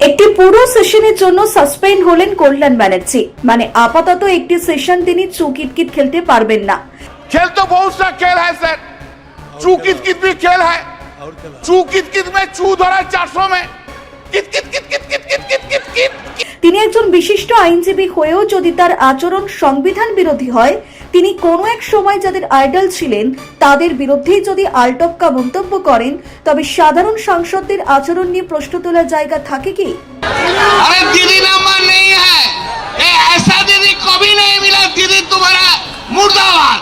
একটি পুরো সেশনের জন্য সাসপেন্ড হলেন কল্যাণ ব্যানার্জি। মানে আপাতত একটি সেশন তিনি চু কিতকিত খেলতে পারবেন না। खेल तो बहुत सा खेल है सर, चू कित भी खेल है। चू कित में चू धरा 400 में कित कित कित कित कित कित कित कित कित। তিনি একজন বিশিষ্ট আইনজীবী হয়েও যদি তার আচরণ সংবিধান বিরোধী হয়, তিনি কোনো এক সময় যাদের আইডল ছিলেন তাদের বিরুদ্ধেই যদি আলটপকা মন্তব্য করেন, তবে সাধারণ সাংসদদের আচরণ নিয়ে প্রশ্ন তোলার জায়গা থাকে কি? अरे दीदी नंबर नहीं है, ये ऐसा दीदी कभी नहीं मिला। दीदी तुम्हारा मुर्दाबाद,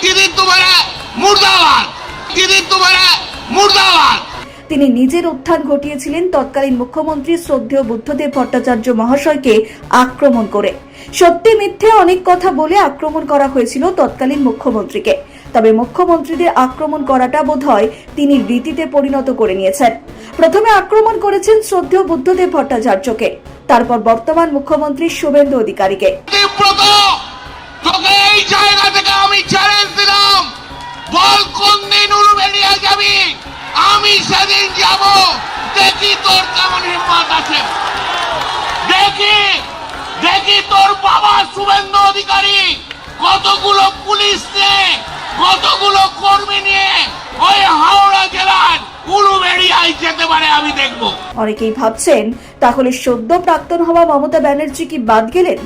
दीदी तुम्हारा मुर्दाबाद, दीदी तुम्हारा मुर्दाबाद। তিনি নিজের উত্থান ঘটিয়েছিলেন তৎকালীন মুখ্যমন্ত্রী শ্রদ্ধেয় বুদ্ধদেব ভট্টাচার্য মহাশয়কে আক্রমণ করে। সত্যি মিথ্যে অনেক কথা বলে আক্রমণ করা হয়েছিল তৎকালীন মুখ্যমন্ত্রীকে। তবে মুখ্যমন্ত্রীদের আক্রমণ করাটা বোধহয় তিনি রীতিতে পরিণত করে নিয়েছেন। প্রথমে আক্রমণ করেছেন শ্রদ্ধেয় বুদ্ধদেব ভট্টাচার্যকে, তারপর বর্তমান মুখ্যমন্ত্রী শুভেন্দু অধিকারীকে। তোকে এই জায়গা থেকে আমি চ্যালেঞ্জ দিলাম, বল কোন দিন উলুবেড়িয়া যাবি, আমি সেদিন যাব। দেখি তোর কেমন হিম্মত আছে, দেখি দেখি তোর বাবা শুভেন্দু অধিকারী কতগুলো পুলিশ নিয়ে, কতগুলো কর্মী নিয়ে ওই হাওড়া জেলার উলুবেড়িয়ায় যেতে পারে, আমি দেখব। অনেকেই ভাবছেন তাহলে সদ্য প্রাক্তন হওয়া মমতা ব্যানার্জি কি বাদ গেলেন?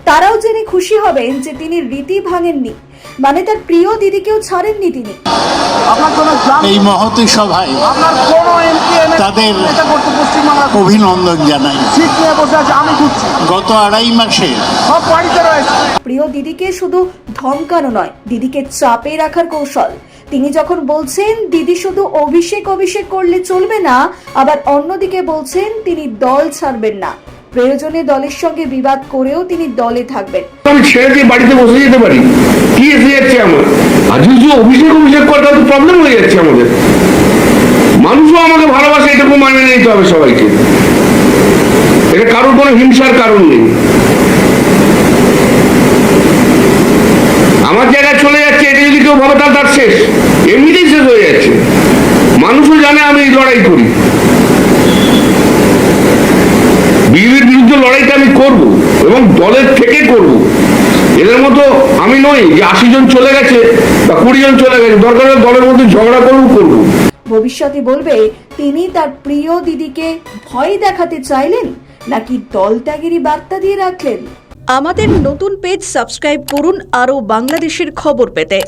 তারাও জেনে খুশি হবেন যে তিনি রীতি ভাঙেননি, মানে তার প্রিয় দিদিকেও ছাড়েননি তিনি। এই মহতী সভায় তাদের অভিনন্দন জানাই। গত আড়াই মাসে প্রিয় দিদিকে শুধু ধমকানো নয়, দিদিকে চাপে রাখার কৌশল। তিনি যখন বলছেন দিদি শুধু অভিষেক করলে চলবে না, আবার অন্যদিকে বলছেন তিনি দল ছাড়বেন না, প্রয়োজনে দলের সঙ্গে বিবাদ করেও তিনি দলে থাকবেন। আমি ছেড়ে দিয়ে বাড়িতে বসে যেতে পারি, কি এসে যাচ্ছে আমার? আর যদি অভিষেক করতে তো প্রবলেম হয়ে যাচ্ছে আমাদের। মানুষও আমাকে ভালোবাসে, এটুকু মানিয়ে নিতে হবে সবাইকে। এটা কারোর কোনো হিংসার কারণ নেই। আমার জায়গায় চলে যাচ্ছে, এটা যদি কেউ ভাবে তাহলে তার শেষ, এমনিতেই শেষ হয়ে যাচ্ছে। মানুষও জানে আমি লড়াই করি, বিজেপির বিরুদ্ধে লড়াইটা আমি করব এবং দলের থেকে করব। এদের মতো আমি নই যে 80 জন চলে গেছে বা 20 জন চলে গেছে, দরকার হলে দলের মধ্যে ঝগড়া করব। ভবিষ্যতে বলবে তিনি তার প্রিয় দিদিকে ভয় দেখাতে চাইলেন নাকি দল ত্যাগেরই বার্তা দিয়ে রাখলেন। আমাদের নতুন পেজ সাবস্ক্রাইব করুন আরও বাংলাদেশের খবর পেতে।